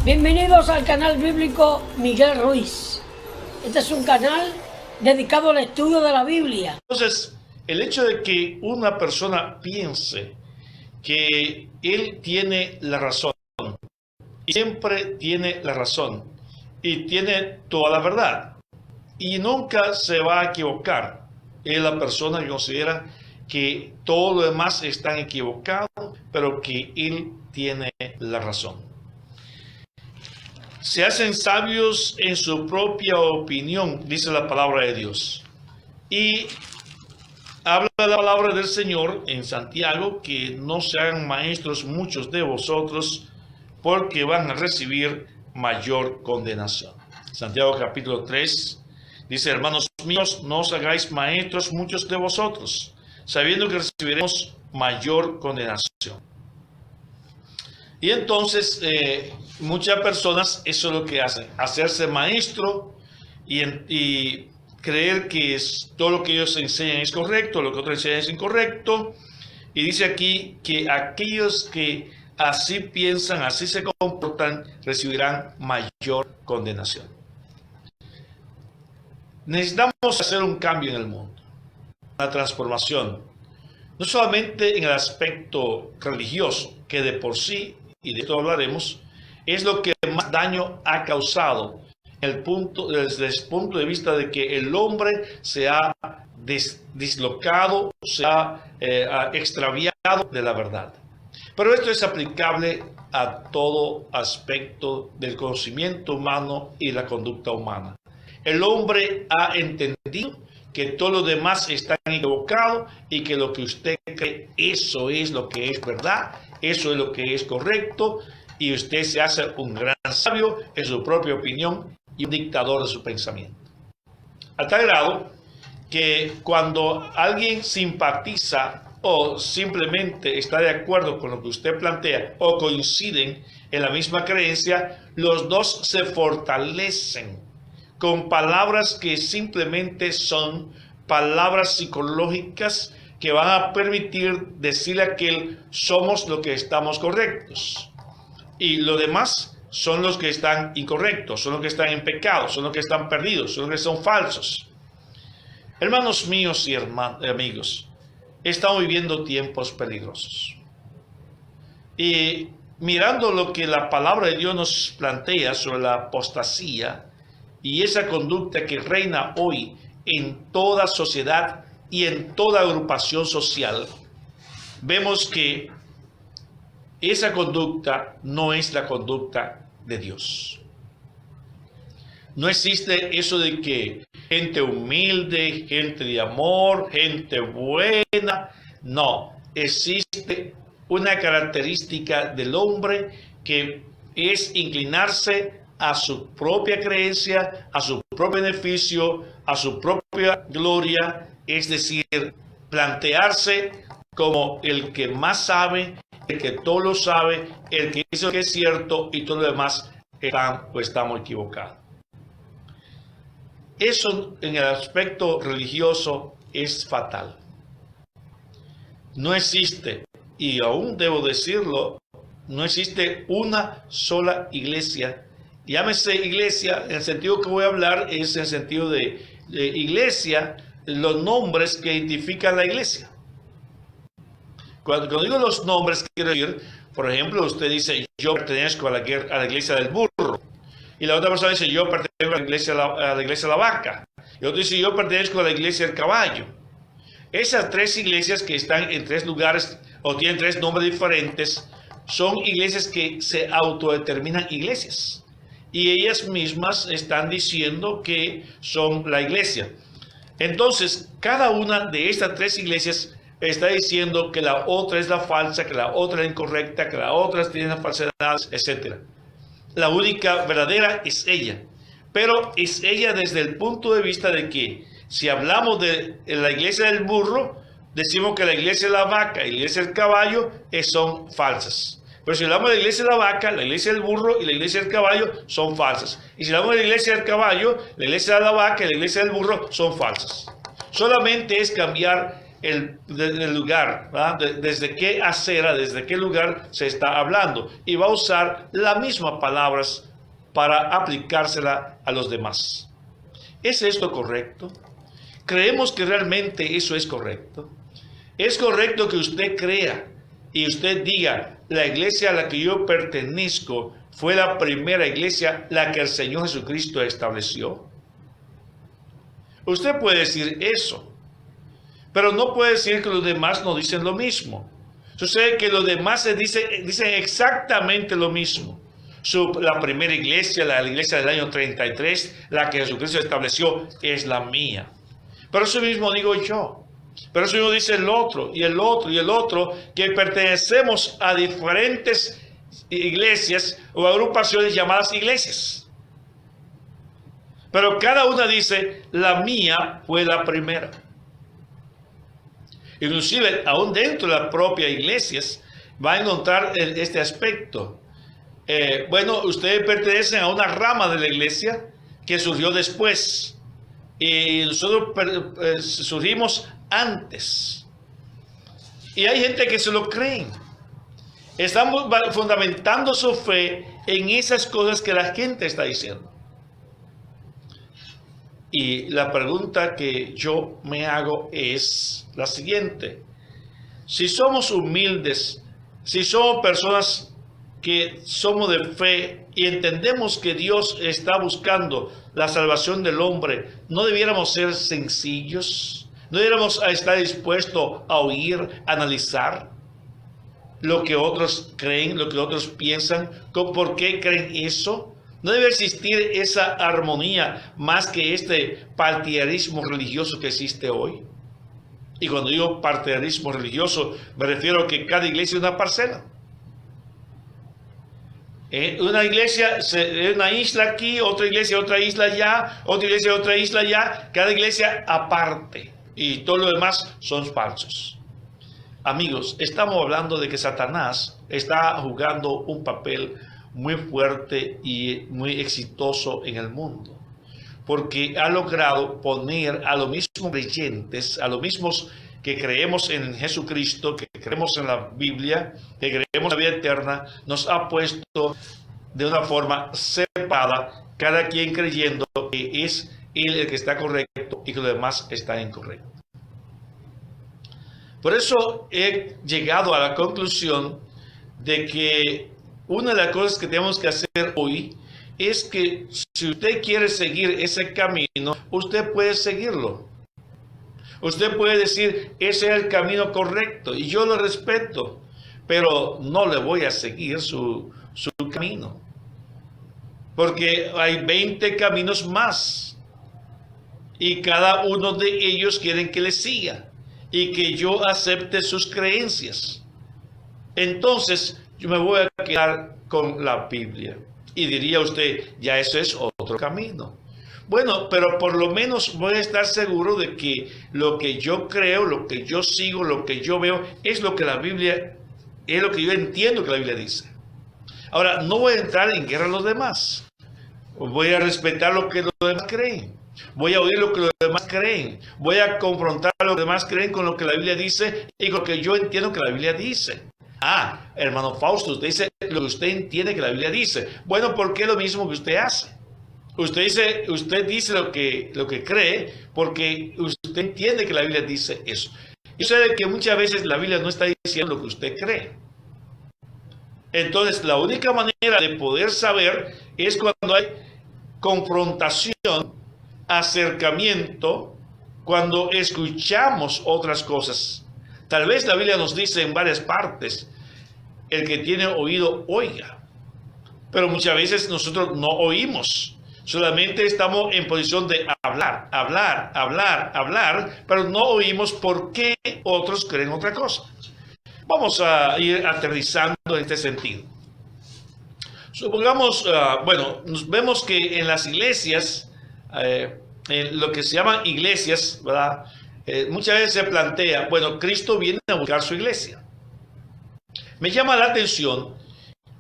Bienvenidos al canal bíblico Miguel Ruiz. Este es un canal dedicado al estudio de la Biblia. Entonces, el hecho de que una persona piense que él tiene la razón, y siempre tiene la razón, y tiene toda la verdad, y nunca se va a equivocar, es la persona que considera que todo lo demás está equivocado, pero que él tiene la razón. Se hacen sabios en su propia opinión, dice la palabra de Dios. Y habla la palabra del Señor en Santiago, que no se hagan maestros muchos de vosotros, porque van a recibir mayor condenación. Santiago capítulo 3 dice: hermanos míos, no os hagáis maestros muchos de vosotros, sabiendo que recibiremos mayor condenación. Y entonces muchas personas eso es lo que hacen, hacerse maestro y creer que todo lo que ellos enseñan es correcto, lo que otros enseñan es incorrecto. Y dice aquí que aquellos que así piensan, así se comportan, recibirán mayor condenación. Necesitamos hacer un cambio en el mundo, una transformación, no solamente en el aspecto religioso, que de por sí, y de esto hablaremos, es lo que más daño ha causado desde el punto de vista de que el hombre se ha dislocado, se ha extraviado de la verdad. Pero esto es aplicable a todo aspecto del conocimiento humano y la conducta humana. El hombre ha entendido que todo lo demás está equivocado y que lo que usted cree, eso es lo que es verdad, eso es lo que es correcto, y usted se hace un gran sabio en su propia opinión y un dictador de su pensamiento. A tal grado que cuando alguien simpatiza o simplemente está de acuerdo con lo que usted plantea o coinciden en la misma creencia, los dos se fortalecen con palabras que simplemente son palabras psicológicas que van a permitir decirle a aquel: somos los que estamos correctos, y los demás son los que están incorrectos, son los que están en pecado, son los que están perdidos, son los que son falsos. Hermanos míos y amigos, estamos viviendo tiempos peligrosos. Y mirando lo que la palabra de Dios nos plantea sobre la apostasía y esa conducta que reina hoy en toda sociedad y en toda agrupación social, vemos que esa conducta no es la conducta de Dios. No existe eso de que gente humilde, gente de amor, gente buena. No, existe una característica del hombre que es inclinarse a su propia creencia, a su propio beneficio, a su propia gloria, es decir, plantearse como el que más sabe, el que todo lo sabe, el que dice lo que es cierto y todo lo demás estamos equivocados. Eso en el aspecto religioso es fatal. No existe, y aún debo decirlo, no existe una sola iglesia. Llámese iglesia, en el sentido que voy a hablar es en el sentido de iglesia, los nombres que identifican la iglesia. Cuando digo los nombres, quiero decir, por ejemplo, usted dice: yo pertenezco a la iglesia del burro. Y la otra persona dice: yo pertenezco a la iglesia de la vaca. Y otro dice: yo pertenezco a la iglesia del caballo. Esas tres iglesias que están en tres lugares o tienen tres nombres diferentes, son iglesias que se autodeterminan iglesias. Y ellas mismas están diciendo que son la iglesia. Entonces, cada una de estas tres iglesias está diciendo que la otra es la falsa, que la otra es la incorrecta, que la otra tiene falsedades, etc. La única verdadera es ella. Pero es ella desde el punto de vista de que si hablamos de la iglesia del burro, decimos que la iglesia de la vaca y la iglesia del caballo son falsas. Pero si hablamos de la iglesia de la vaca, la iglesia del burro y la iglesia del caballo son falsas. Y si hablamos de la iglesia del caballo, la iglesia de la vaca y la iglesia del burro son falsas. Solamente es cambiar el lugar, ¿verdad? Desde qué acera, desde qué lugar se está hablando. Y va a usar las mismas palabras para aplicársela a los demás. ¿Es esto correcto? ¿Creemos que realmente eso es correcto? ¿Es correcto que usted crea y usted diga, la iglesia a la que yo pertenezco fue la primera iglesia, la que el Señor Jesucristo estableció? Usted puede decir eso, pero no puede decir que los demás no dicen lo mismo. Sucede que los demás dicen exactamente lo mismo. La primera iglesia, la iglesia del año 33, la que Jesucristo estableció, es la mía. Pero eso mismo digo yo. Pero eso mismo dice el otro, y el otro, y el otro, que pertenecemos a diferentes iglesias o agrupaciones llamadas iglesias. Pero cada una dice, la mía fue la primera. Inclusive, aún dentro de las propias iglesias, va a encontrar este aspecto. Bueno, ustedes pertenecen a una rama de la iglesia que surgió después. Y nosotros surgimos antes. Y hay gente que se lo creen. Estamos fundamentando su fe en esas cosas que la gente está diciendo. Y la pregunta que yo me hago es la siguiente. Si somos humildes, si somos personas que somos de fe y entendemos que Dios está buscando la salvación del hombre, ¿no debiéramos ser sencillos? ¿No debiéramos estar dispuestos a oír, a analizar lo que otros creen, lo que otros piensan? ¿Por qué creen eso? ¿No debe existir esa armonía más que este partidismo religioso que existe hoy? Y cuando digo partidismo religioso, me refiero a que cada iglesia es una parcela. Una iglesia, una isla aquí, otra isla allá, otra iglesia, otra isla allá, cada iglesia aparte. Y todo lo demás son falsos. Amigos, estamos hablando de que Satanás está jugando un papel muy fuerte y muy exitoso en el mundo. Porque ha logrado poner a los mismos creyentes, a los mismos que creemos en Jesucristo, que creemos en la Biblia, que creemos en la vida eterna, nos ha puesto de una forma separada, cada quien creyendo que es él el que está correcto y que los demás están incorrectos. Por eso he llegado a la conclusión de que una de las cosas que tenemos que hacer hoy es que si usted quiere seguir ese camino, usted puede seguirlo. Usted puede decir, ese es el camino correcto y yo lo respeto, pero no le voy a seguir su camino. Porque hay 20 caminos más y cada uno de ellos quieren que le siga y que yo acepte sus creencias. Entonces, yo me voy a quedar con la Biblia. Y diría usted, ya eso es otro camino. Bueno, pero por lo menos voy a estar seguro de que lo que yo creo, lo que yo sigo, lo que yo veo, es lo que la Biblia, es lo que yo entiendo que la Biblia dice. Ahora, no voy a entrar en guerra a los demás. Voy a respetar lo que los demás creen. Voy a oír lo que los demás creen. Voy a confrontar lo que los demás creen con lo que la Biblia dice y con lo que yo entiendo que la Biblia dice. Ah, hermano Fausto, usted dice lo que usted entiende que la Biblia dice. Bueno, ¿por qué lo mismo que usted hace? Usted dice lo que cree porque usted entiende que la Biblia dice eso. Y sucede que muchas veces la Biblia no está diciendo lo que usted cree. Entonces, la única manera de poder saber es cuando hay confrontación, acercamiento, cuando escuchamos otras cosas. Tal vez la Biblia nos dice en varias partes, el que tiene oído, oiga. Pero muchas veces nosotros no oímos. Solamente estamos en posición de hablar, pero no oímos por qué otros creen otra cosa. Vamos a ir aterrizando en este sentido. Supongamos, vemos que en las iglesias, en lo que se llaman iglesias, ¿verdad? Muchas veces se plantea, bueno, Cristo viene a buscar su iglesia. Me llama la atención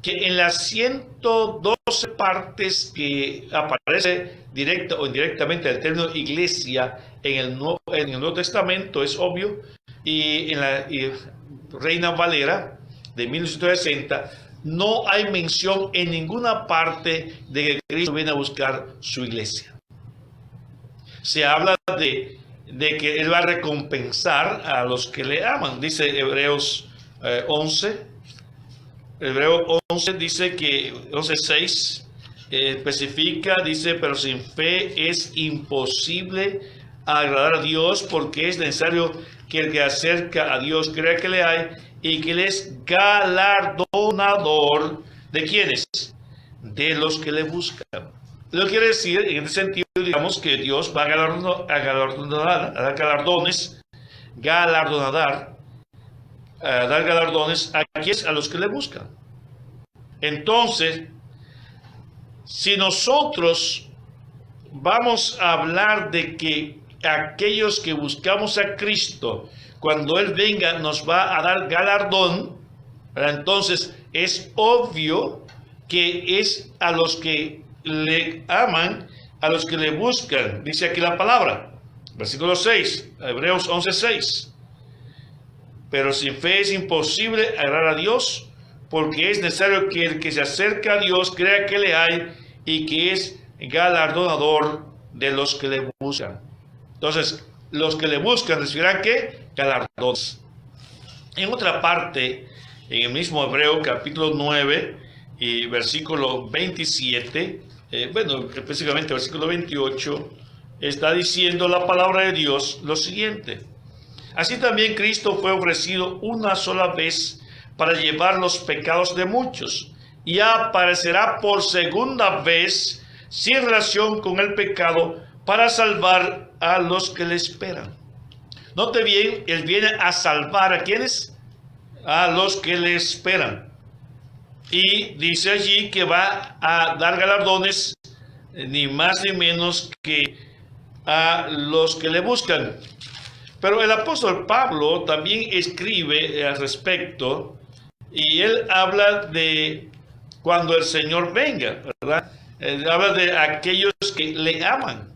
que en las 112 partes que aparece directa o indirectamente el término iglesia en el Nuevo Testamento, es obvio y en la Reina Valera de 1960, no hay mención en ninguna parte de que Cristo viene a buscar su iglesia. Se habla de que Él va a recompensar a los que le aman. Dice Hebreos 11. Hebreo 11 dice que 11:6 especifica, dice, pero sin fe es imposible agradar a Dios, porque es necesario que el que acerca a Dios crea que le hay y que Él es galardonador ¿de quiénes? De los que le buscan. Lo que quiere decir, en este sentido, digamos que Dios va a galardonar, a dar galardones, dar galardones a quienes, a los que le buscan. Entonces, si nosotros vamos a hablar de que aquellos que buscamos a Cristo, cuando Él venga, nos va a dar galardón, ¿verdad? Entonces es obvio que es a los que le aman, a los que le buscan. Dice aquí la palabra, versículo 6, Hebreos 11:6. Pero sin fe es imposible agradar a Dios, porque es necesario que el que se acerca a Dios crea que le hay y que es galardonador de los que le buscan. Entonces, los que le buscan recibirán ¿qué? Galardones. En otra parte, en el mismo Hebreo capítulo 9 y versículo 27, específicamente versículo 28, está diciendo la palabra de Dios lo siguiente. Así también Cristo fue ofrecido una sola vez para llevar los pecados de muchos, y aparecerá por segunda vez sin relación con el pecado para salvar a los que le esperan. Note bien, Él viene a salvar ¿a quiénes? A los que le esperan. Y dice allí que va a dar galardones ni más ni menos que a los que le buscan. Pero el apóstol Pablo también escribe al respecto y él habla de cuando el Señor venga, ¿verdad? Él habla de aquellos que le aman.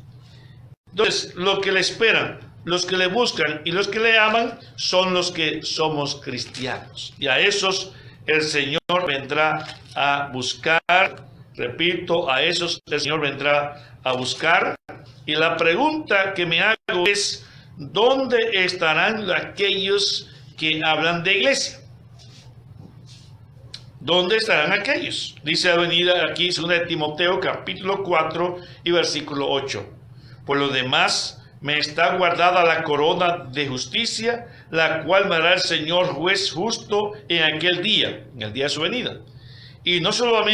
Entonces, los que le esperan, los que le buscan y los que le aman son los que somos cristianos. Y a esos el Señor vendrá a buscar, repito, a esos el Señor vendrá a buscar. Y la pregunta que me hago es, ¿dónde estarán aquellos que hablan de iglesia? ¿Dónde estarán aquellos? Dice avenida aquí 2 de Timoteo capítulo 4 y versículo 8. Por lo demás, me está guardada la corona de justicia, la cual me dará el Señor juez justo en aquel día, en el día de su venida. Y no solo a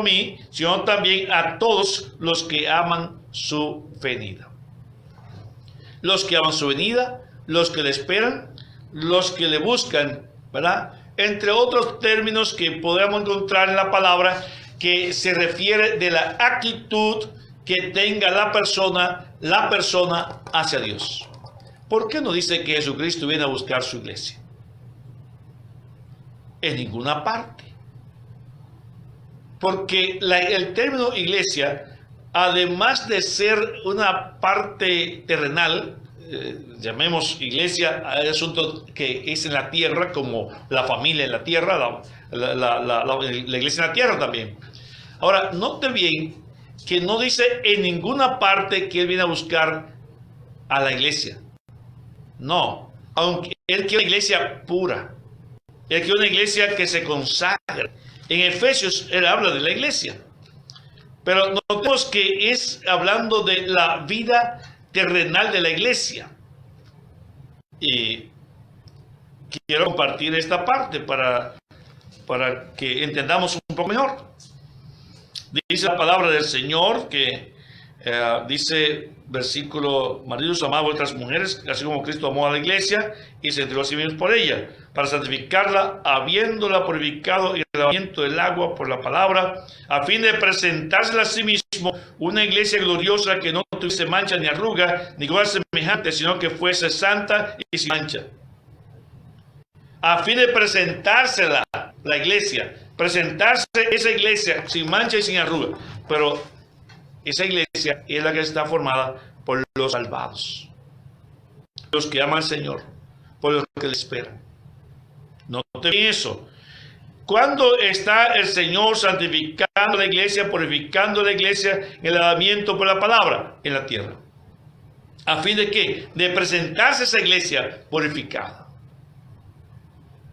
mí, sino también a todos los que aman su venida. Los que aman su venida, los que le esperan, los que le buscan, ¿verdad? Entre otros términos que podemos encontrar en la palabra que se refiere de la actitud que tenga la persona hacia Dios. ¿Por qué no dice que Jesucristo viene a buscar su iglesia? En ninguna parte. Porque el término iglesia, además de ser una parte terrenal, llamemos iglesia al asunto que es en la tierra, como la familia en la tierra, la iglesia en la tierra también. Ahora, note bien que no dice en ninguna parte que Él viene a buscar a la iglesia. No, aunque Él quiere una iglesia pura. Él quiere una iglesia que se consagre. En Efesios Él habla de la iglesia. Pero notemos que es hablando de la vida terrenal de la iglesia. Y quiero compartir esta parte para que entendamos un poco mejor. Dice la palabra del Señor que dice versículo: maridos, amad a vuestras mujeres, así como Cristo amó a la iglesia y se entregó a sí mismo por ella, para santificarla, habiéndola purificado en el lavamiento del agua por la palabra, a fin de presentársela a sí mismo una iglesia gloriosa, que no tuviese mancha ni arruga ni cosa semejante, sino que fuese santa y sin mancha. A fin de presentársela, la iglesia, presentarse esa iglesia sin mancha y sin arruga. Pero esa iglesia es la que está formada por los salvados, los que aman al Señor, por lo que le esperan. Note bien eso. ¿Cuándo está el Señor santificando la iglesia, purificando la iglesia en el lavamiento por la palabra? En la tierra. ¿A fin de qué? De presentarse esa iglesia purificada.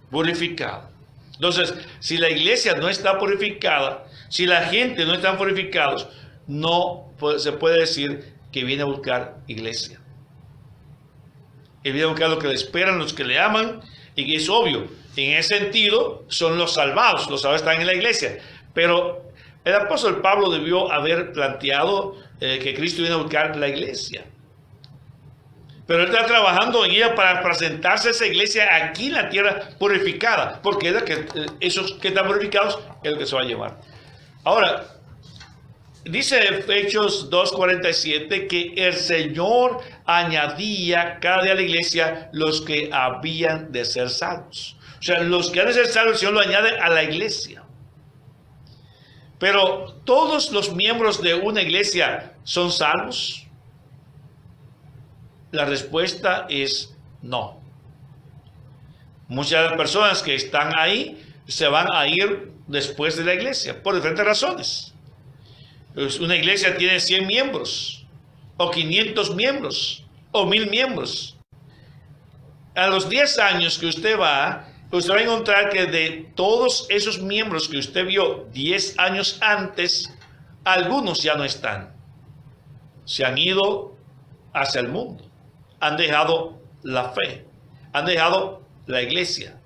Purificada. Entonces, si la iglesia no está purificada, si la gente no está purificados, no se puede decir que viene a buscar iglesia. Que viene a buscar lo que le esperan, los que le aman, y que es obvio. En ese sentido, son los salvados están en la iglesia. Pero el apóstol Pablo debió haber planteado que Cristo viene a buscar la iglesia. Pero él está trabajando en ella para presentarse a esa iglesia aquí en la tierra purificada, porque es que esos que están purificados es el que se va a llevar. Ahora, dice Hechos 2:47 que el Señor añadía cada día a la iglesia los que habían de ser salvos. O sea, los que han de ser salvos, el Señor lo añade a la iglesia. Pero ¿todos los miembros de una iglesia son salvos? La respuesta es no. Muchas personas que están ahí se van a ir después de la iglesia por diferentes razones. Una iglesia tiene 100 miembros, o 500 miembros, o 1000 miembros. A los 10 años que usted va a encontrar que de todos esos miembros que usted vio 10 años antes, algunos ya no están. Se han ido hacia el mundo. Han dejado la fe, han dejado la iglesia.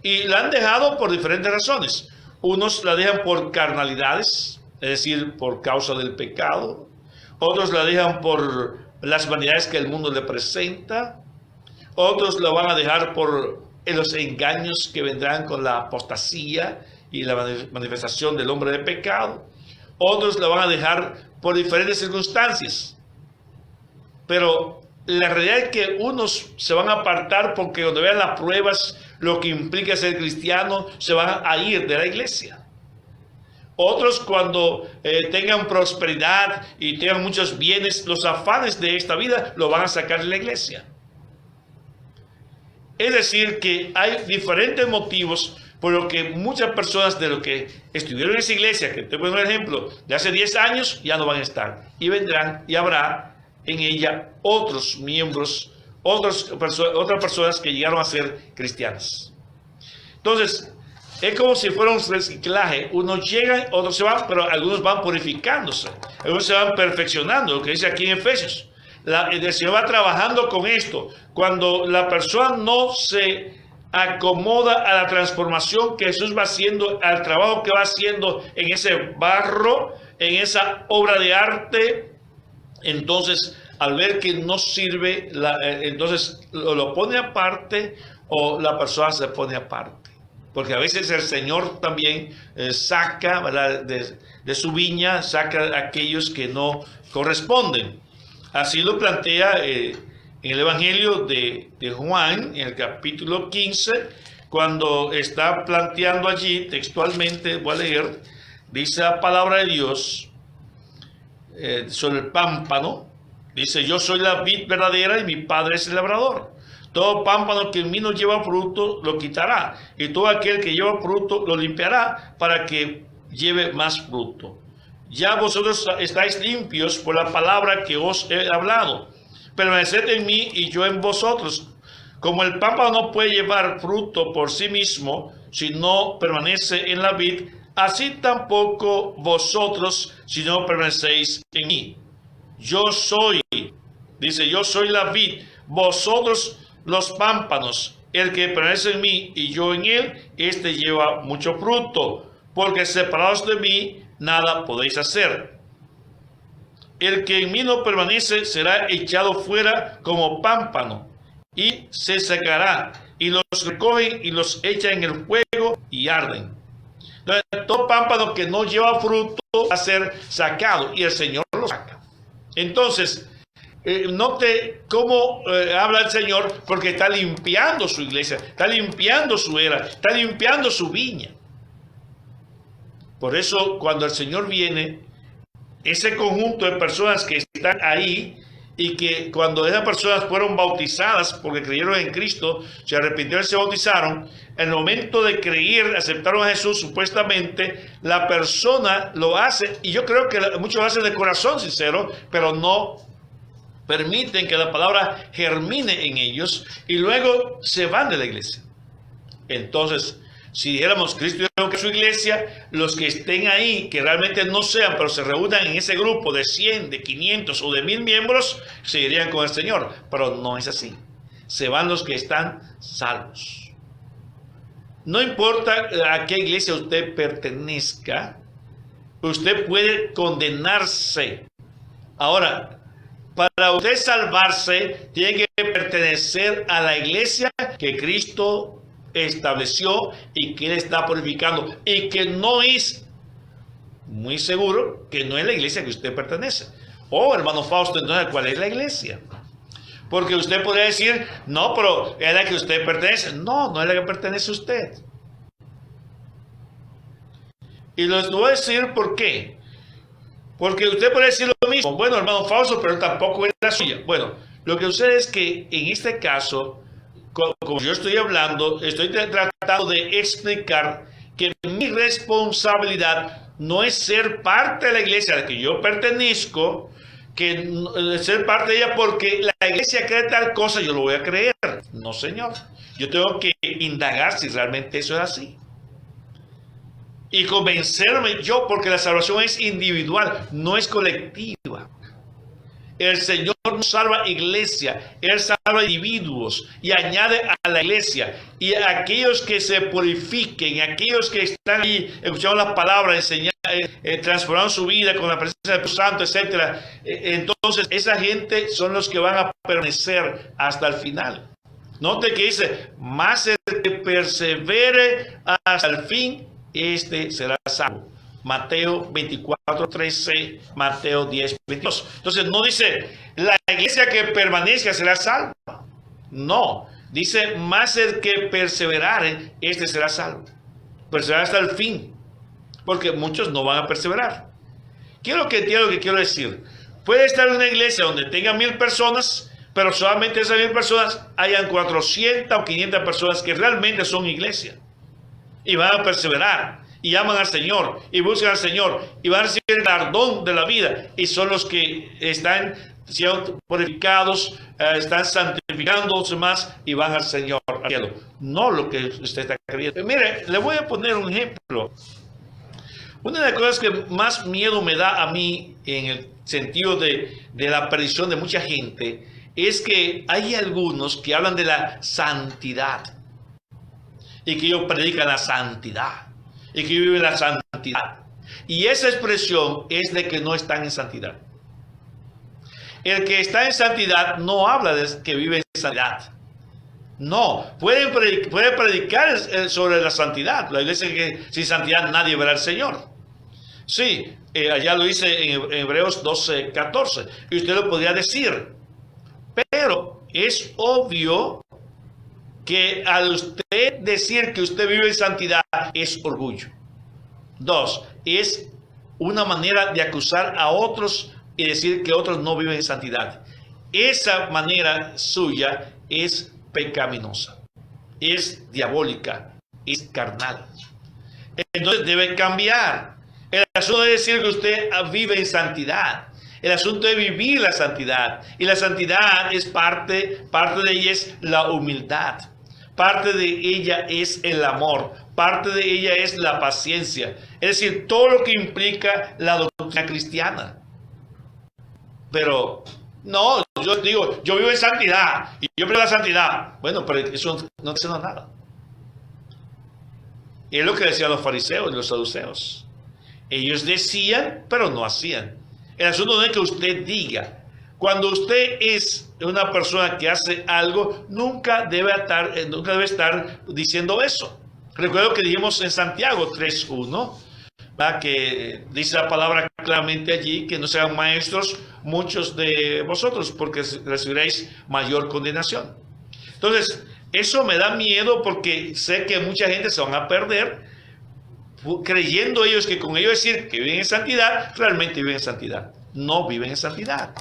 Y la han dejado por diferentes razones. Unos la dejan por carnalidades, es decir, por causa del pecado. Otros la dejan por las vanidades que el mundo le presenta. Otros la van a dejar por los engaños que vendrán con la apostasía y la manifestación del hombre de pecado. Otros la van a dejar por diferentes circunstancias. Pero la realidad es que unos se van a apartar porque cuando vean las pruebas, lo que implica ser cristiano, se van a ir de la iglesia. Otros cuando tengan prosperidad y tengan muchos bienes, los afanes de esta vida lo van a sacar de la iglesia. Es decir, que hay diferentes motivos por los que muchas personas de los que estuvieron en esa iglesia, que te pongo un ejemplo, de hace 10 años, ya no van a estar. Y vendrán y habrá en ella otros miembros, otras personas que llegaron a ser cristianas. Entonces, es como si fuera un reciclaje. Unos llegan, otros se van, pero algunos van purificándose. Algunos se van perfeccionando, lo que dice aquí en Efesios. El Señor va trabajando con esto. Cuando la persona no se acomoda a la transformación que Jesús va haciendo, al trabajo que va haciendo en ese barro, en esa obra de arte, entonces al ver que no sirve, entonces lo pone aparte o la persona se pone aparte. Porque a veces el Señor también saca, ¿verdad?, de su viña, saca a aquellos que no corresponden. Así lo plantea en el Evangelio de Juan, en el capítulo 15, cuando está planteando allí, textualmente, voy a leer, dice la palabra de Dios sobre el pámpano, dice: yo soy la vid verdadera y mi Padre es el labrador. Todo pámpano que en mí no lleva fruto, lo quitará, y todo aquel que lleva fruto, lo limpiará, para que lleve más fruto. Ya vosotros estáis limpios por la palabra que os he hablado. Permaneced en mí y yo en vosotros. Como el pámpano no puede llevar fruto por sí mismo si no permanece en la vid, así tampoco vosotros si no permanecéis en mí. Yo soy, dice, yo soy la vid, vosotros los pámpanos. El que permanece en mí y yo en él, este lleva mucho fruto, porque separados de mí nada podéis hacer. El que en mí no permanece será echado fuera como pámpano y se secará, y los recogen y los echan en el fuego y arden. Entonces, todo pámpano que no lleva fruto va a ser sacado, y el Señor lo saca. Entonces, note cómo habla el Señor, porque está limpiando su iglesia, está limpiando su era, está limpiando su viña. Por eso, cuando el Señor viene, ese conjunto de personas que están ahí y que cuando esas personas fueron bautizadas porque creyeron en Cristo, se arrepintieron y se bautizaron, en el momento de creer, aceptaron a Jesús, supuestamente la persona lo hace, y yo creo que muchos lo hacen de corazón sincero, pero no permiten que la palabra germine en ellos y luego se van de la iglesia. Entonces, si dijéramos Cristo dijo que su iglesia, los que estén ahí, que realmente no sean, pero se reúnan en ese grupo de 100, de 500 o de 1000 miembros, se irían con el Señor. Pero no es así. Se van los que están salvos. No importa a qué iglesia usted pertenezca, usted puede condenarse. Ahora, para usted salvarse, tiene que pertenecer a la iglesia que Cristo estableció y que Él está purificando, y que no es, muy seguro, que no es la iglesia que usted pertenece. Oh, hermano Fausto, entonces, ¿cuál es la iglesia? Porque usted podría decir, no, pero es la que usted pertenece. No, no es la que pertenece a usted. Y les voy a decir por qué. Porque usted puede decir lo mismo. Bueno, hermano Fausto, pero tampoco es la suya. Bueno, lo que sucede es que en este caso, como yo estoy hablando, estoy tratando de explicar que mi responsabilidad no es ser parte de la iglesia a la que yo pertenezco, que ser parte de ella porque la iglesia cree tal cosa, yo lo voy a creer. No, señor. Yo tengo que indagar si realmente eso es así. Y convencerme yo, porque la salvación es individual, no es colectiva. El Señor no salva iglesia, Él salva individuos y añade a la iglesia. Y a aquellos que se purifiquen, aquellos que están ahí escuchando las palabras, enseñando, transformando su vida con la presencia del Espíritu Santo, etc. Entonces, esa gente son los que van a permanecer hasta el final. Note que dice, más el que persevere hasta el fin, este será salvo. Mateo 24:13, Mateo 10:22. Entonces no dice, la iglesia que permanezca será salva. No, dice, más el que perseverare, este será salvo. Perseverar hasta el fin, porque muchos no van a perseverar. Quiero que entiendan lo que quiero decir. Puede estar en una iglesia donde tenga 1000 personas, pero solamente esas 1000 personas hayan 400 o 500 personas que realmente son iglesia y van a perseverar y aman al Señor y buscan al Señor y van a recibir el galardón de la vida, y son los que están siendo purificados, están santificándose más y van al Señor, al cielo. No lo que usted está creyendo. Mire, le voy a poner un ejemplo. Una de las cosas que más miedo me da a mí en el sentido de la perdición de mucha gente es que hay algunos que hablan de la santidad y que ellos predican la santidad y que viven la santidad, y esa expresión es de que no están en santidad. El que está en santidad no habla de que vive en santidad. No, puede predicar sobre la santidad. La iglesia que sin santidad nadie verá al Señor. Sí, allá lo dice en Hebreos 12:14, y usted lo podría decir, pero es obvio que al usted decir que usted vive en santidad es orgullo. 2, es una manera de acusar a otros y decir que otros no viven en santidad. Esa manera suya es pecaminosa, es diabólica, es carnal. Entonces debe cambiar. El asunto es decir que usted vive en santidad. El asunto es vivir la santidad. Y la santidad es parte de ella es la humildad. Parte de ella es el amor. Parte de ella es la paciencia. Es decir, todo lo que implica la doctrina cristiana. Pero no, yo digo, yo vivo en santidad y yo vivo la santidad. Bueno, pero eso no dice nada. Es lo que decían los fariseos y los saduceos. Ellos decían, pero no hacían. El asunto no es que usted diga. Cuando usted es una persona que hace algo, nunca debe estar diciendo eso. Recuerdo que dijimos en Santiago 3:1, que dice la palabra claramente allí, que no sean maestros muchos de vosotros, porque recibiréis mayor condenación. Entonces, eso me da miedo porque sé que mucha gente se van a perder creyendo ellos que con ellos decir que viven en santidad, realmente viven en santidad. No viven en santidad.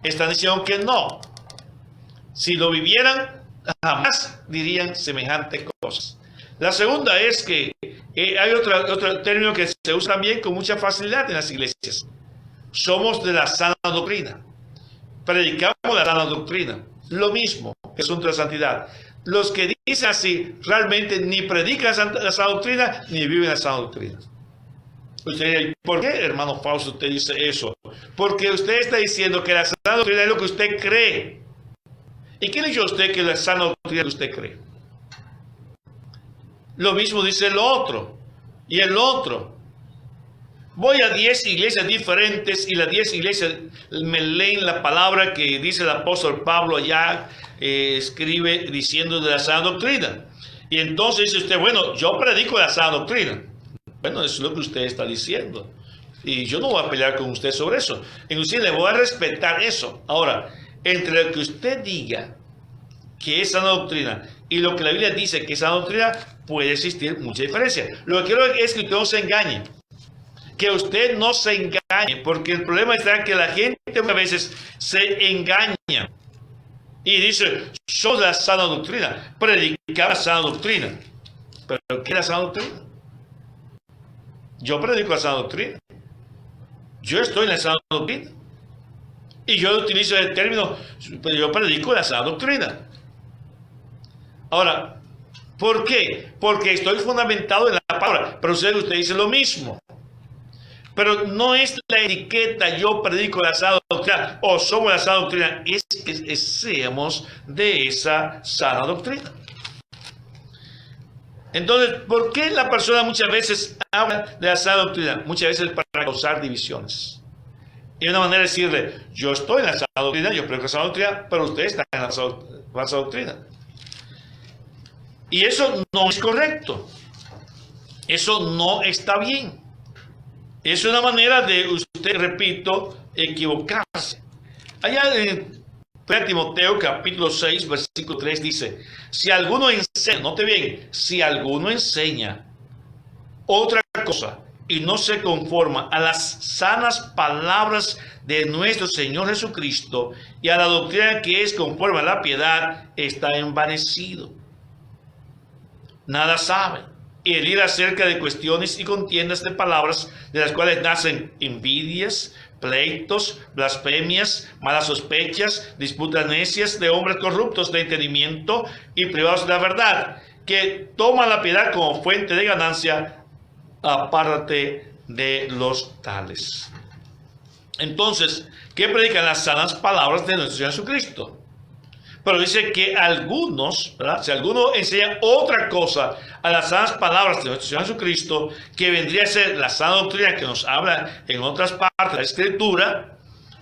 están diciendo que no. Si lo vivieran, jamás dirían semejantes cosas. La segunda es que hay otro término que se usa también con mucha facilidad en las iglesias. Somos de la sana doctrina. Predicamos la sana doctrina. Lo mismo que asunto de santidad. Los que dicen así realmente ni predican la sana doctrina ni viven la sana doctrina. Usted dice, ¿por qué, hermano Fausto, usted dice eso? Porque usted está diciendo que la sana doctrina es lo que usted cree. ¿Y quién dijo usted que la sana doctrina es lo que usted cree? Lo mismo dice el otro y el otro. Voy a 10 iglesias diferentes y las 10 iglesias me leen la palabra que dice el apóstol Pablo allá, escribe diciendo de la sana doctrina. Y entonces dice usted, bueno, yo predico la sana doctrina. Bueno, eso es lo que usted está diciendo. Y yo no voy a pelear con usted sobre eso. Inclusive le voy a respetar eso. Ahora, entre lo que usted diga que es sana doctrina y lo que la Biblia dice que es sana doctrina, puede existir mucha diferencia. Lo que quiero es que usted no se engañe. Que usted no se engañe, porque el problema está en que la gente a veces se engaña y dice, soy la sana doctrina, predicar la sana doctrina. ¿Pero qué es la sana doctrina? Yo predico la sana doctrina. Yo estoy en la sana doctrina. Y yo utilizo el término, pero yo predico la sana doctrina. Ahora, ¿por qué? Porque estoy fundamentado en la palabra. Pero usted dice lo mismo. Pero no es la etiqueta, yo predico la sana doctrina o somos la sana doctrina, es que seamos de esa sana doctrina. Entonces, ¿por qué la persona muchas veces habla de la sana doctrina? Muchas veces para causar divisiones. Y una manera de decirle, yo estoy en la sana doctrina, yo predico la sana doctrina, pero usted está en la sana doctrina. Y eso no es correcto. Eso no está bien. Es una manera de usted, repito, equivocarse. Allá en 1 Timoteo capítulo 6, versículo 3 dice, si alguno enseña, note bien, si alguno enseña otra cosa y no se conforma a las sanas palabras de nuestro Señor Jesucristo y a la doctrina que es conforme a la piedad, está envanecido. Nada sabe. Y el ir acerca de cuestiones y contiendas de palabras, de las cuales nacen envidias, pleitos, blasfemias, malas sospechas, disputas necias de hombres corruptos de entendimiento y privados de la verdad, que toman la piedad como fuente de ganancia, apártate de los tales. Entonces, ¿qué predican las sanas palabras de nuestro Señor Jesucristo? Pero dice que algunos, ¿verdad? Si alguno enseña otra cosa a las sanas palabras de nuestro Señor Jesucristo, que vendría a ser la sana doctrina que nos habla en otras partes de la Escritura,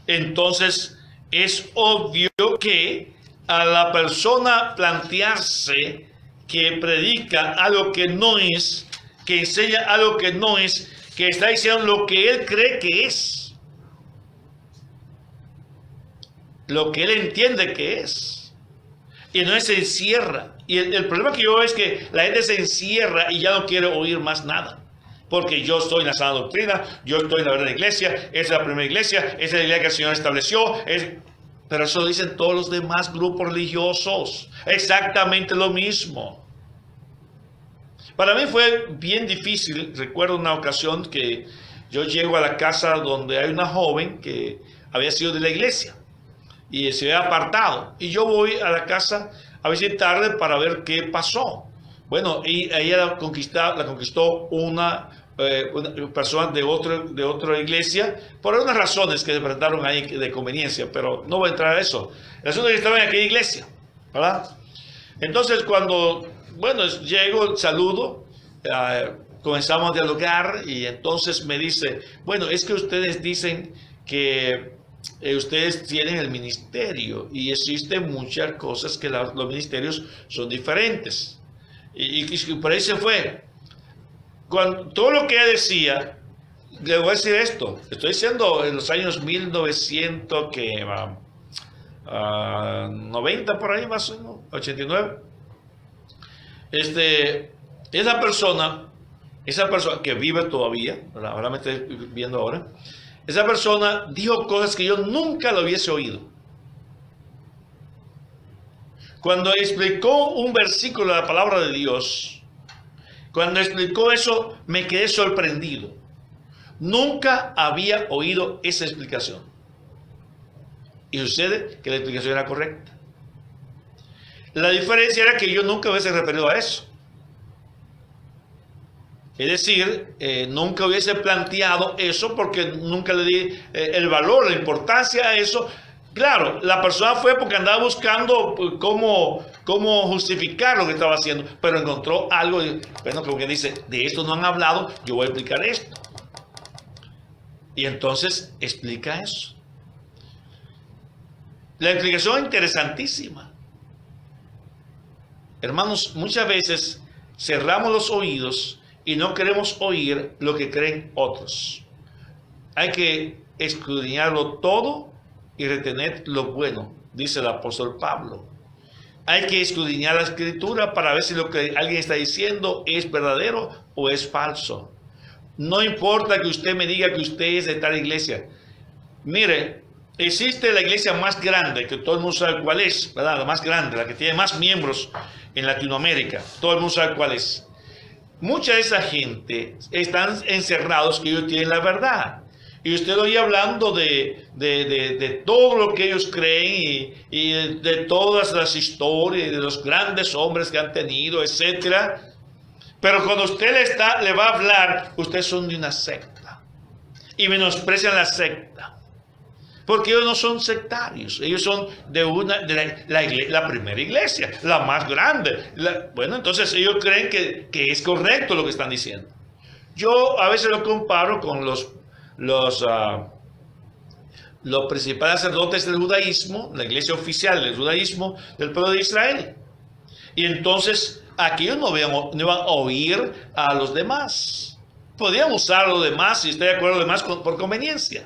entonces es obvio que a la persona plantearse que predica algo que no es, que enseña algo que no es, que está diciendo lo que él cree que es, lo que él entiende que es. Y entonces se encierra. Y el problema que yo veo es que la gente se encierra y ya no quiere oír más nada. Porque yo estoy en la sana doctrina, yo estoy en la verdadera iglesia, esa es la primera iglesia, esa es la iglesia que el Señor estableció. Pero eso lo dicen todos los demás grupos religiosos. Exactamente lo mismo. Para mí fue bien difícil. Recuerdo una ocasión que yo llego a la casa donde hay una joven que había sido de la iglesia y se había apartado. Y yo voy a la casa a visitarle para ver qué pasó. Bueno, y ella la conquistó una persona de otra iglesia por unas razones que se presentaron ahí de conveniencia, pero no voy a entrar a eso. El asunto es que estaba en aquella iglesia, ¿verdad? Entonces cuando, bueno, llego, saludo, comenzamos a dialogar y entonces me dice, bueno, es que ustedes dicen que ustedes tienen el ministerio y existen muchas cosas que los ministerios son diferentes. Y por ahí se fue. Todo lo que ella decía, le voy a decir esto, estoy diciendo en los años 1990 por ahí más o menos, 89. Esa persona que vive todavía, ahora me estoy viendo ahora, esa persona dijo cosas que yo nunca lo hubiese oído. cuando explicó un versículo de la palabra de Dios, cuando explicó eso, me quedé sorprendido. Nunca había oído esa explicación. Y sucede que la explicación era correcta. La diferencia era que yo nunca hubiese referido a eso. Es decir, nunca hubiese planteado eso porque nunca le di el valor, la importancia a eso. Claro, la persona fue porque andaba buscando cómo justificar lo que estaba haciendo, pero encontró algo, bueno, como que dice, de esto no han hablado, yo voy a explicar esto. Y entonces explica eso. La explicación es interesantísima. Hermanos, muchas veces cerramos los oídos y no queremos oír lo que creen otros. Hay que escudriñarlo todo y retener lo bueno, dice el apóstol Pablo. Hay que escudriñar la escritura para ver si lo que alguien está diciendo es verdadero o es falso. No importa que usted me diga que usted es de tal iglesia. Mire, existe la iglesia más grande, que todo el mundo sabe cuál es, ¿verdad? La más grande, la que tiene más miembros en Latinoamérica. Todo el mundo sabe cuál es. Mucha de esa gente están encerrados que ellos tienen la verdad. Y usted oye hablando de todo lo que ellos creen y de todas las historias, de los grandes hombres que han tenido, etcétera. Pero cuando usted le va a hablar, ustedes son de una secta. Y menosprecian la secta. Porque ellos no son sectarios, ellos son de la primera iglesia, la más grande. Bueno, entonces ellos creen que es correcto lo que están diciendo. Yo a veces lo comparo con los principales sacerdotes del judaísmo, la iglesia oficial del judaísmo del pueblo de Israel. Y entonces aquí ellos no iban a oír a los demás. Podían usar a los demás si está de acuerdo a los demás por conveniencia.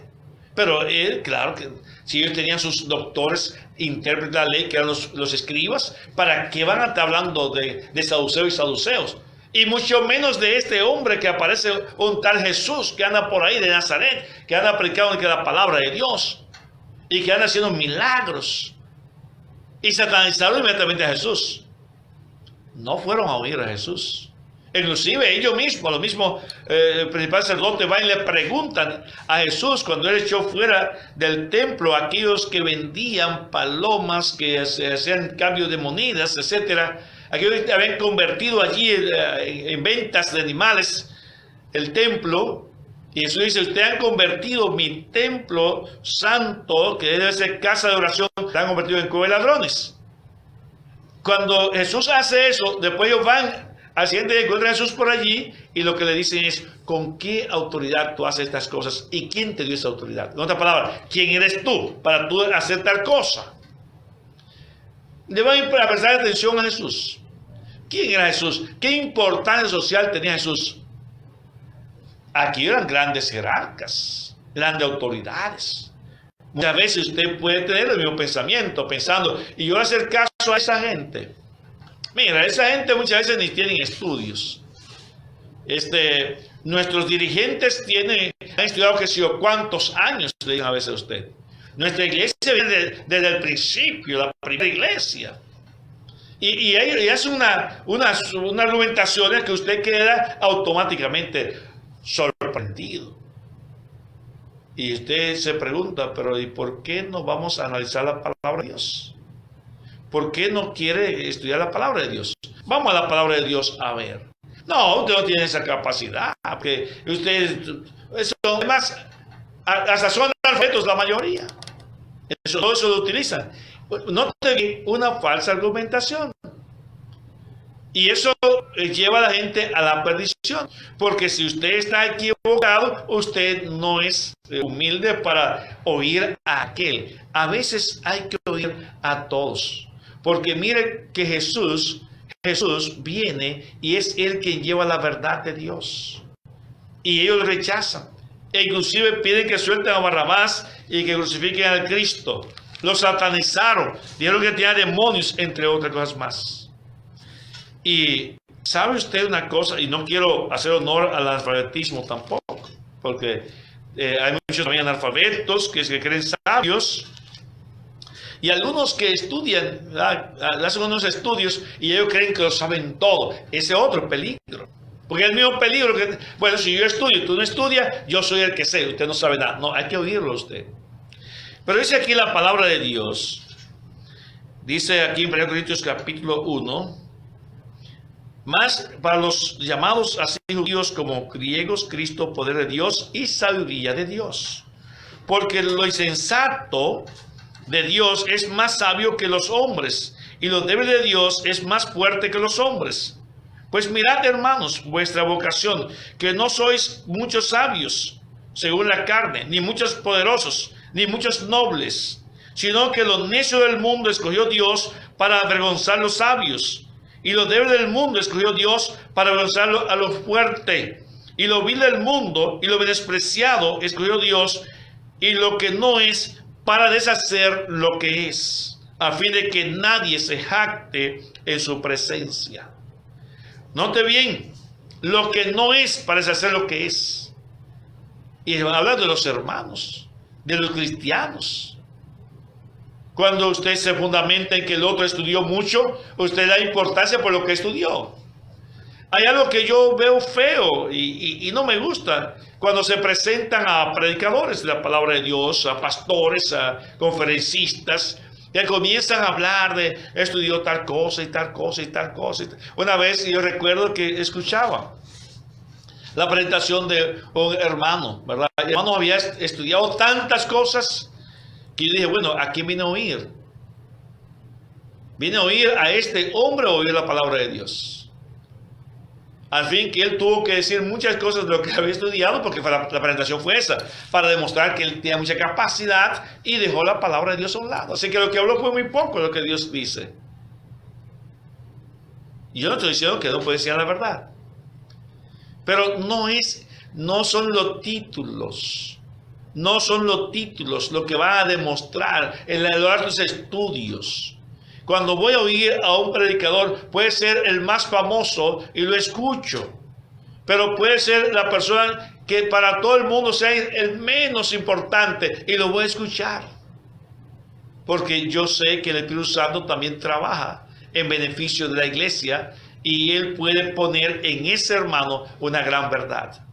Pero claro que si ellos tenían sus doctores, intérpretes de la ley, que eran los escribas, ¿para qué van a estar hablando de saduceos y saduceos? Y mucho menos de este hombre que aparece, un tal Jesús, que anda por ahí de Nazaret, que anda predicando la palabra de Dios, y que anda haciendo milagros. Y satanizaron inmediatamente a Jesús. No fueron a oír a Jesús. Inclusive ellos mismos, los mismos principales sacerdotes van y le preguntan a Jesús cuando él echó fuera del templo a aquellos que vendían palomas, que se hacían cambio de monedas, etcétera. Aquellos que habían convertido allí en ventas de animales el templo. Y Jesús dice, ustedes han convertido mi templo santo, que debe ser casa de oración, lo han convertido en cueva de ladrones. Cuando Jesús hace eso, después ellos van al siguiente día, encuentran a Jesús por allí y lo que le dicen es, ¿con qué autoridad tú haces estas cosas? ¿Y quién te dio esa autoridad? En otras palabras, ¿quién eres tú para tú hacer tal cosa? Le van a prestar atención a Jesús. ¿Quién era Jesús? ¿Qué importancia social tenía Jesús? Aquí eran grandes jerarcas, grandes autoridades. Muchas veces usted puede tener el mismo pensamiento, pensando, y yo voy a hacer caso a esa gente. Mira, esa gente muchas veces ni tienen estudios. Nuestros dirigentes han estudiado que sé yo cuántos años, le digan a veces a usted. Nuestra iglesia viene desde el principio, la primera iglesia. Y es una argumentación que usted queda automáticamente sorprendido. Y usted se pregunta, pero ¿y por qué no vamos a analizar la palabra de Dios? ¿Por qué no quiere estudiar la palabra de Dios? Vamos a la palabra de Dios a ver. No, usted no tiene esa capacidad. Porque además, hasta son analfabetos la mayoría. Todo eso lo utilizan. No te una falsa argumentación. Y eso lleva a la gente a la perdición. Porque si usted está equivocado, usted no es humilde para oír a aquel. A veces hay que oír a todos. Porque mire que Jesús viene y es Él quien lleva la verdad de Dios. Y ellos rechazan. E inclusive piden que suelten a Barrabás y que crucifiquen al Cristo. Lo satanizaron. Dijeron que tenía demonios, entre otras cosas más. Y sabe usted una cosa, y no quiero hacer honor al analfabetismo tampoco, porque hay muchos también analfabetos que se creen sabios. Y algunos que estudian, hacen unos estudios y ellos creen que lo saben todo. Ese es otro peligro. Porque es el mismo peligro que, bueno, si yo estudio, tú no estudias, yo soy el que sé, usted no sabe nada. No, hay que oírlo usted. Pero dice aquí la palabra de Dios. Dice aquí en 1 Corintios capítulo 1. Más para los llamados así judíos como griegos, Cristo, poder de Dios y sabiduría de Dios. Porque lo insensato de Dios es más sabio que los hombres, y lo débil de Dios es más fuerte que los hombres. Pues mirad, hermanos, vuestra vocación, que no sois muchos sabios, según la carne, ni muchos poderosos, ni muchos nobles, sino que lo necio del mundo escogió Dios para avergonzar a los sabios, y lo débil del mundo escogió Dios para avergonzar a lo fuerte, y lo vil del mundo y lo menospreciado escogió Dios, y lo que no es, para deshacer lo que es, a fin de que nadie se jacte en su presencia. Note bien, lo que no es, para deshacer lo que es. Y habla de los hermanos, de los cristianos. Cuando usted se fundamenta en que el otro estudió mucho, usted da importancia por lo que estudió. Hay algo que yo veo feo y no me gusta cuando se presentan a predicadores de la palabra de Dios, a pastores, a conferencistas, que comienzan a hablar de estudió tal cosa y tal cosa y tal cosa. Una vez yo recuerdo que escuchaba la presentación de un hermano, ¿verdad? El hermano había estudiado tantas cosas que yo dije, bueno, ¿a quién vine a oír? ¿Vine a oír a este hombre o oír la palabra de Dios? Al fin que él tuvo que decir muchas cosas de lo que había estudiado, porque la presentación fue esa, para demostrar que él tenía mucha capacidad y dejó la palabra de Dios a un lado. Así que lo que habló fue muy poco de lo que Dios dice. Y yo no estoy diciendo que no puede decir la verdad. Pero no son los títulos. No son los títulos lo que va a demostrar en los estudios. Cuando voy a oír a un predicador, puede ser el más famoso y lo escucho. Pero puede ser la persona que para todo el mundo sea el menos importante y lo voy a escuchar. Porque yo sé que el Espíritu Santo también trabaja en beneficio de la iglesia y Él puede poner en ese hermano una gran verdad.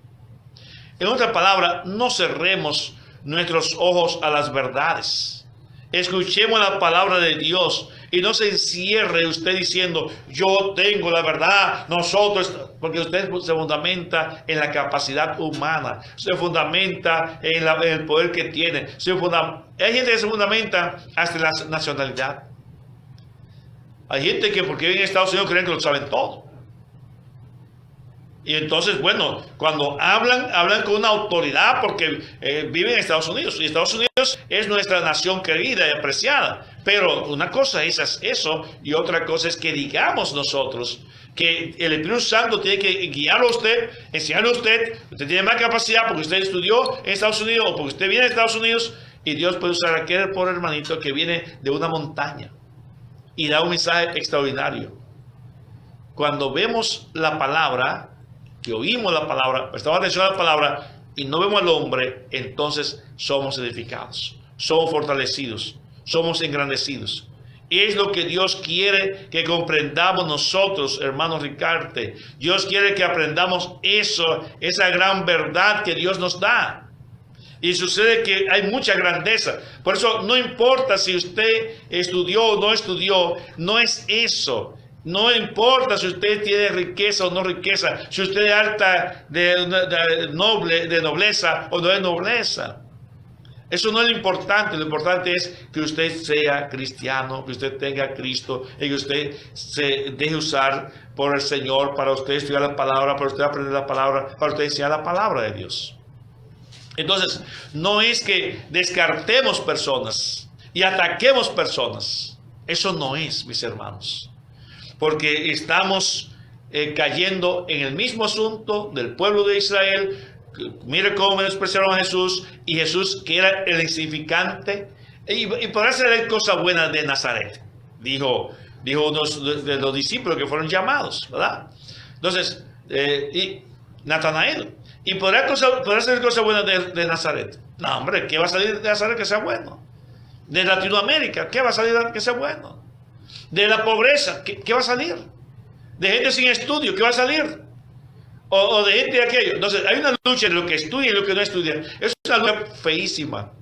En otra palabra, no cerremos nuestros ojos a las verdades. Escuchemos la palabra de Dios y no se encierre usted diciendo, yo tengo la verdad, nosotros, porque usted se fundamenta en la capacidad humana, se fundamenta en el poder que tiene. Hay gente que se fundamenta hasta en la nacionalidad. Hay gente que porque viven en Estados Unidos creen que lo saben todo. Y entonces, bueno, cuando hablan con una autoridad porque viven en Estados Unidos. Y Estados Unidos es nuestra nación querida y apreciada. Pero una cosa es eso y otra cosa es que digamos nosotros que el Espíritu Santo tiene que guiarlo a usted, enseñarle a usted. Usted tiene más capacidad porque usted estudió en Estados Unidos o porque usted viene de Estados Unidos. Y Dios puede usar a aquel pobre hermanito que viene de una montaña y da un mensaje extraordinario. Cuando vemos la palabra, que oímos la palabra, prestamos atención a la palabra y no vemos al hombre, entonces somos edificados, somos fortalecidos, somos engrandecidos. Y es lo que Dios quiere que comprendamos nosotros, hermanos Ricarte. Dios quiere que aprendamos eso, esa gran verdad que Dios nos da. Y sucede que hay mucha grandeza. Por eso no importa si usted estudió o no estudió, no es eso. No importa si usted tiene riqueza o no riqueza, si usted es alta de nobleza o no es nobleza. Eso no es lo importante es que usted sea cristiano, que usted tenga a Cristo y que usted se deje usar por el Señor para usted estudiar la palabra, para usted aprender la palabra, para usted enseñar la palabra de Dios. Entonces, no es que descartemos personas y ataquemos personas. Eso no es, mis hermanos. Porque estamos cayendo en el mismo asunto del pueblo de Israel. Mire cómo menospreciaron a Jesús, y Jesús, que era el insignificante, y podrá ser cosa buena de Nazaret, dijo uno de los discípulos que fueron llamados, ¿verdad? Entonces, y Natanael, y podrá ser cosa buena de Nazaret. No, hombre, ¿qué va a salir de Nazaret que sea bueno? De Latinoamérica, ¿qué va a salir que sea bueno? De la pobreza, ¿qué va a salir? De gente sin estudio, ¿qué va a salir? O de gente de aquello. Entonces, hay una lucha entre lo que estudia y lo que no estudia. Es una lucha feísima.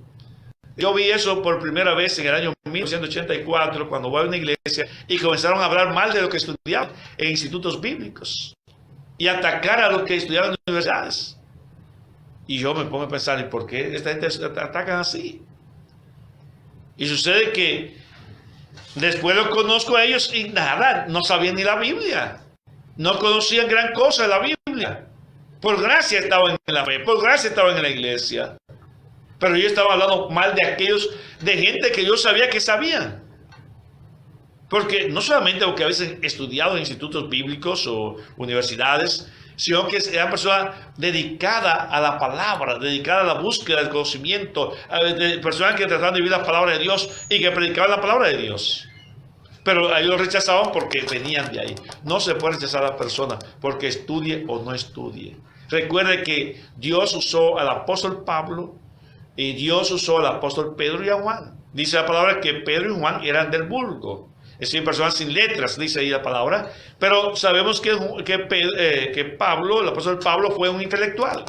Yo vi eso por primera vez en el año 1984, cuando voy a una iglesia y comenzaron a hablar mal de lo que estudiaban en institutos bíblicos y atacar a los que estudiaban en universidades. Y yo me pongo a pensar, ¿y por qué esta gente atacan así? Y sucede que después los conozco a ellos y nada, no sabían ni la Biblia. No conocían gran cosa de la Biblia. Por gracia estaban en la fe, por gracia estaban en la iglesia. Pero yo estaba hablando mal de aquellos, de gente que yo sabía que sabían. Porque no solamente porque a veces estudiado en institutos bíblicos o universidades, sino que eran personas dedicadas a la palabra, dedicadas a la búsqueda del conocimiento, personas que trataban de vivir la palabra de Dios y que predicaban la palabra de Dios. Pero ellos lo rechazaban porque venían de ahí. No se puede rechazar a la persona porque estudie o no estudie. Recuerde que Dios usó al apóstol Pablo y Dios usó al apóstol Pedro y a Juan. Dice la palabra que Pedro y Juan eran del vulgo. Es decir, personas sin letras, dice ahí la palabra. Pero sabemos que Pablo, el apóstol Pablo, fue un intelectual.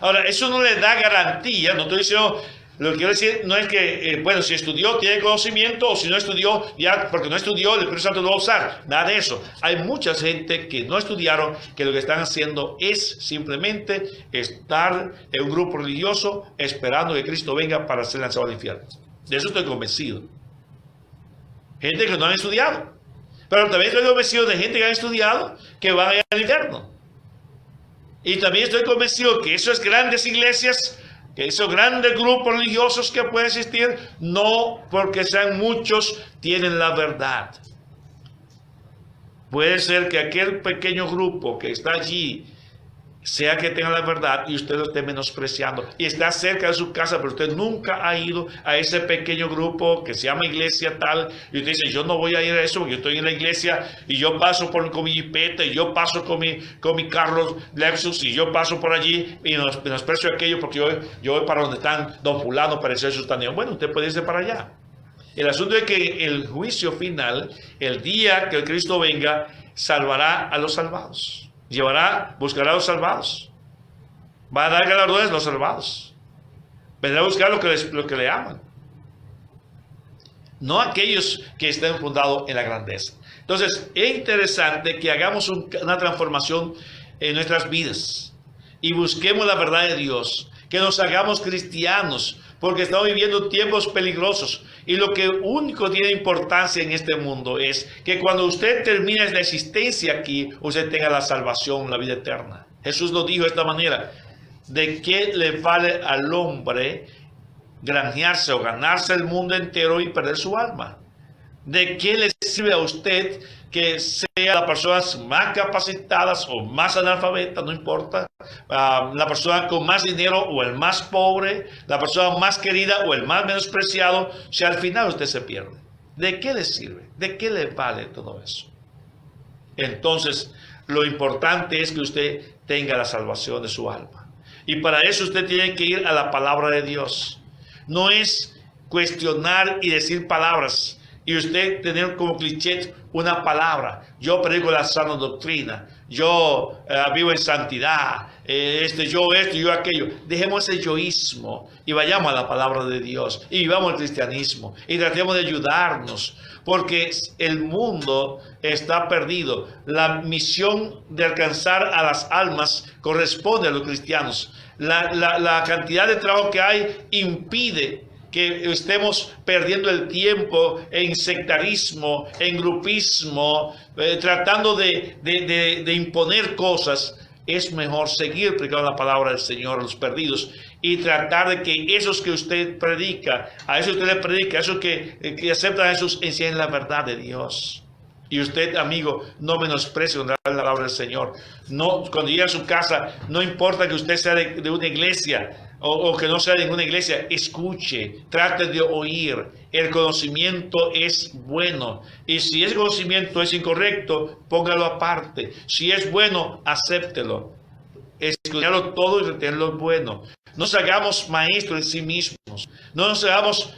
Ahora, eso no le da garantía, no estoy diciendo, lo que quiero decir no es que, bueno, si estudió tiene conocimiento, o si no estudió, ya porque no estudió, el Espíritu Santo lo va a usar. Nada de eso. Hay mucha gente que no estudiaron, que lo que están haciendo es simplemente estar en un grupo religioso esperando que Cristo venga para ser lanzado al infierno. De eso estoy convencido. Gente que no han estudiado. Pero también estoy convencido de gente que ha estudiado que van a ir al infierno. Y también estoy convencido que esas grandes iglesias, que esos grandes grupos religiosos que pueden existir, no porque sean muchos, tienen la verdad. Puede ser que aquel pequeño grupo que está allí, sea que tenga la verdad y usted lo esté menospreciando y está cerca de su casa, pero usted nunca ha ido a ese pequeño grupo que se llama iglesia tal, y usted dice, yo no voy a ir a eso porque yo estoy en la iglesia y yo paso con mi jipeta y yo paso con mi carro Lexus y yo paso por allí y menosprecio aquello porque yo voy para donde están don fulano, parece eso tan bien. Bueno, usted puede irse para allá. El asunto es que el juicio final, el día que Cristo venga, salvará a los salvados. Buscará a los salvados. Va a dar galardones a los salvados. Vendrá a buscar lo que le aman. No aquellos que estén fundados en la grandeza. Entonces, es interesante que hagamos una transformación en nuestras vidas. Y busquemos la verdad de Dios. Que nos hagamos cristianos. Porque estamos viviendo tiempos peligrosos. Y lo que único tiene importancia en este mundo es que cuando usted termine la existencia aquí, usted tenga la salvación, la vida eterna. Jesús lo dijo de esta manera. ¿De qué le vale al hombre granjearse o ganarse el mundo entero y perder su alma? ¿De qué le sirve a usted que sea las personas más capacitadas o más analfabetas, no importa, la persona con más dinero o el más pobre, la persona más querida o el más menospreciado, si al final usted se pierde? ¿De qué le sirve? ¿De qué le vale todo eso? Entonces, lo importante es que usted tenga la salvación de su alma. Y para eso usted tiene que ir a la palabra de Dios. No es cuestionar y decir palabras. Y usted tener como cliché una palabra. Yo predico la sana doctrina. Yo vivo en santidad. Yo aquello. Dejemos ese yoísmo y vayamos a la palabra de Dios. Y vivamos el cristianismo. Y tratemos de ayudarnos. Porque el mundo está perdido. La misión de alcanzar a las almas corresponde a los cristianos. La cantidad de trabajo que hay impide que estemos perdiendo el tiempo en sectarismo, en grupismo, tratando de imponer cosas. Es mejor seguir predicando la palabra del Señor a los perdidos y tratar de que esos que usted predica, a esos que le predica, a esos que aceptan a Jesús, enseñen la verdad de Dios. Y usted, amigo, no menosprecie la palabra del Señor. No, cuando llegue a su casa, no importa que usted sea de una iglesia o que no sea de ninguna iglesia, escuche, trate de oír. El conocimiento es bueno. Y si ese conocimiento es incorrecto, póngalo aparte. Si es bueno, acéptelo. escudriñarlo todo y retener lo bueno. No nos hagamos maestros en sí mismos. No nos hagamos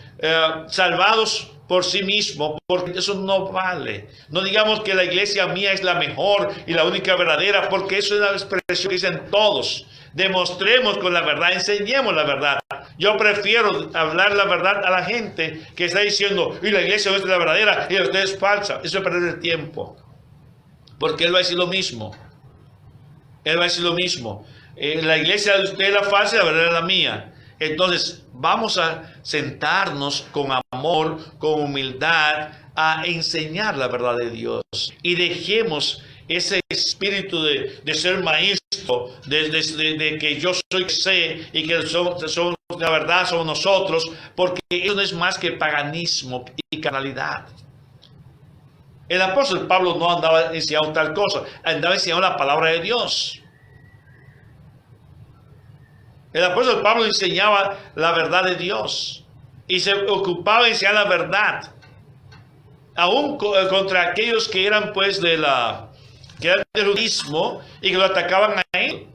salvados por sí mismos, porque eso no vale. No digamos que la iglesia mía es la mejor y la única verdadera, porque eso es una expresión que dicen todos. Demostremos con la verdad, enseñemos la verdad. Yo prefiero hablar la verdad a la gente que está diciendo, y la iglesia no es la verdadera y usted es falsa. Eso es perder el tiempo. Porque él va a decir lo mismo. Él va a decir lo mismo. La iglesia de usted es la falsa y la verdadera es la mía. Entonces, vamos a sentarnos con amor, con humildad, a enseñar la verdad de Dios. Y dejemos ese espíritu de ser maestro, de que yo soy que sé y que son la verdad somos nosotros, porque eso no es más que paganismo y carnalidad. El apóstol Pablo no andaba enseñando tal cosa, andaba enseñando la palabra de Dios. El apóstol Pablo enseñaba la verdad de Dios y se ocupaba de enseñar la verdad, aún contra aquellos que eran pues que eran del judaísmo y que lo atacaban a él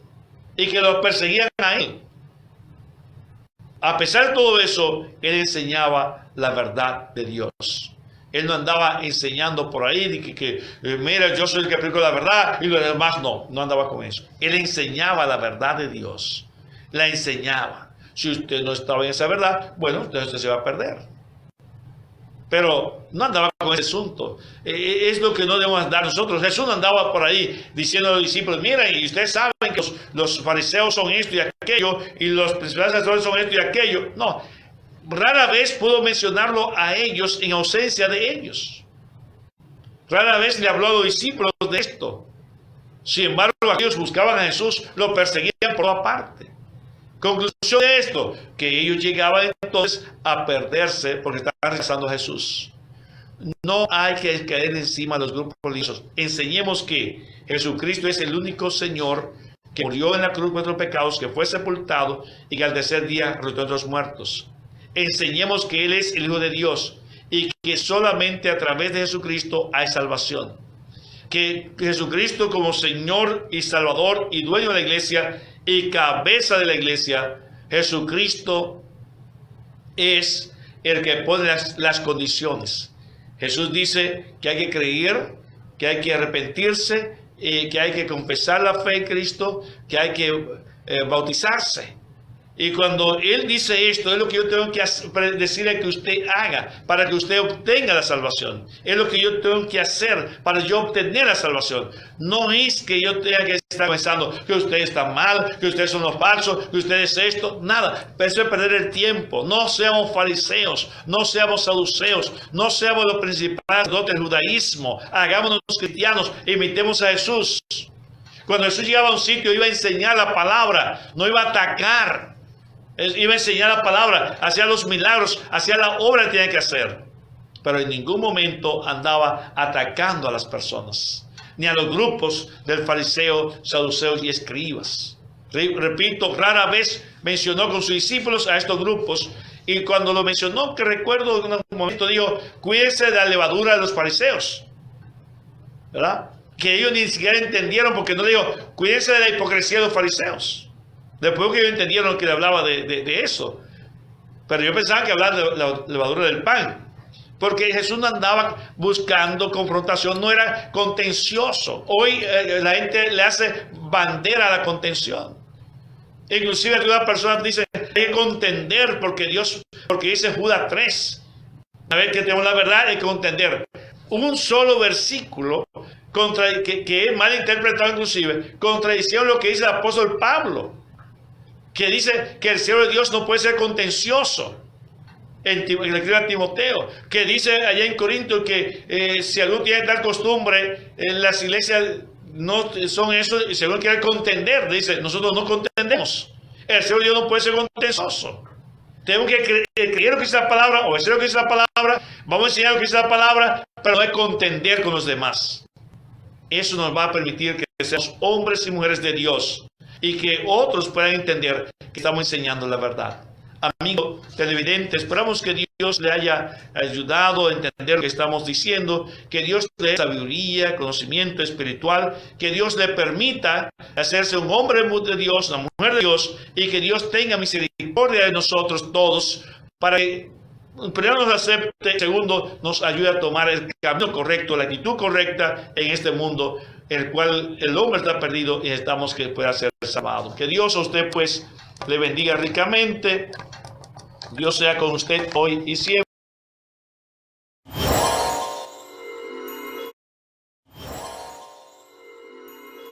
y que lo perseguían a él. A pesar de todo eso, él enseñaba la verdad de Dios. Él no andaba enseñando por ahí que mira, yo soy el que aplico la verdad y los demás no andaba con eso. Él enseñaba la verdad de Dios. La enseñaba. Si usted no estaba en esa verdad, bueno, entonces usted se va a perder. Pero no andaba con ese asunto. Es lo que no debemos dar nosotros. Jesús no andaba por ahí diciendo a los discípulos, miren, y ustedes saben que los fariseos son esto y aquello, y los principales sacerdotes son esto y aquello. No, rara vez pudo mencionarlo a ellos en ausencia de ellos. Rara vez le habló a los discípulos de esto. Sin embargo, aquellos buscaban a Jesús, lo perseguían por toda parte. Conclusión de esto, que ellos llegaban entonces a perderse porque estaban rechazando a Jesús. No hay que caer encima de los grupos religiosos. Enseñemos que Jesucristo es el único Señor que murió en la cruz por nuestros pecados, que fue sepultado y que al tercer día resucitó entre los muertos. Enseñemos que Él es el Hijo de Dios y que solamente a través de Jesucristo hay salvación. Que Jesucristo como Señor y Salvador y dueño de la iglesia y cabeza de la iglesia, Jesucristo es el que pone las condiciones. Jesús dice que hay que creer, que hay que arrepentirse, que hay que confesar la fe en Cristo, que hay que bautizarse. Y cuando Él dice esto, es lo que yo tengo que decirle que usted haga para que usted obtenga la salvación. Es lo que yo tengo que hacer para yo obtener la salvación. No es que yo tenga que estar pensando que usted está mal, que ustedes son los falsos, que ustedes esto, nada. Pero eso es perder el tiempo. No seamos fariseos, no seamos saduceos, no seamos los principales del judaísmo. Hagámonos cristianos, imitemos a Jesús. Cuando Jesús llegaba a un sitio, iba a enseñar la palabra, no iba a atacar. Iba a enseñar la palabra, hacía los milagros, hacía la obra que tenía que hacer. Pero en ningún momento andaba atacando a las personas, ni a los grupos del fariseo, saduceos y escribas. Repito, rara vez mencionó con sus discípulos a estos grupos. Y cuando lo mencionó, que recuerdo en un momento dijo, cuídense de la levadura de los fariseos. ¿Verdad? Que ellos ni siquiera entendieron, porque no dijo, cuídense de la hipocresía de los fariseos. Después que ellos entendieron que le hablaba de eso. Pero yo pensaba que hablaba de la levadura del pan. Porque Jesús no andaba buscando confrontación, no era contencioso. Hoy la gente le hace bandera a la contención. Inclusive algunas personas dicen, hay que contender porque dice Judas 3. A ver que tenemos la verdad, hay que contender. Un solo versículo que es mal interpretado inclusive, contradiciendo lo que dice el apóstol Pablo, que dice que el siervo de Dios no puede ser contencioso, en le escribe a Timoteo, que dice allá en Corinto que si alguno tiene tal costumbre, en las iglesias no son eso, y si alguno quiere contender, dice, nosotros no contendemos. El siervo de Dios no puede ser contencioso. Tenemos que creer lo que dice la palabra, obedecer lo que dice la palabra, vamos a enseñar lo que dice la palabra, pero no es contender con los demás. Eso nos va a permitir que seamos hombres y mujeres de Dios y que otros puedan entender que estamos enseñando la verdad. Amigo televidente, esperamos que Dios Dios le haya ayudado a entender lo que estamos diciendo, que Dios le dé sabiduría, conocimiento espiritual, que Dios le permita hacerse un hombre de Dios, una mujer de Dios, y que Dios tenga misericordia de nosotros todos, para que primero nos acepte, segundo nos ayude a tomar el camino correcto, la actitud correcta en este mundo, en el cual el hombre está perdido y necesitamos que pueda ser salvado. Que Dios a usted pues le bendiga ricamente. Dios sea con usted hoy y siempre.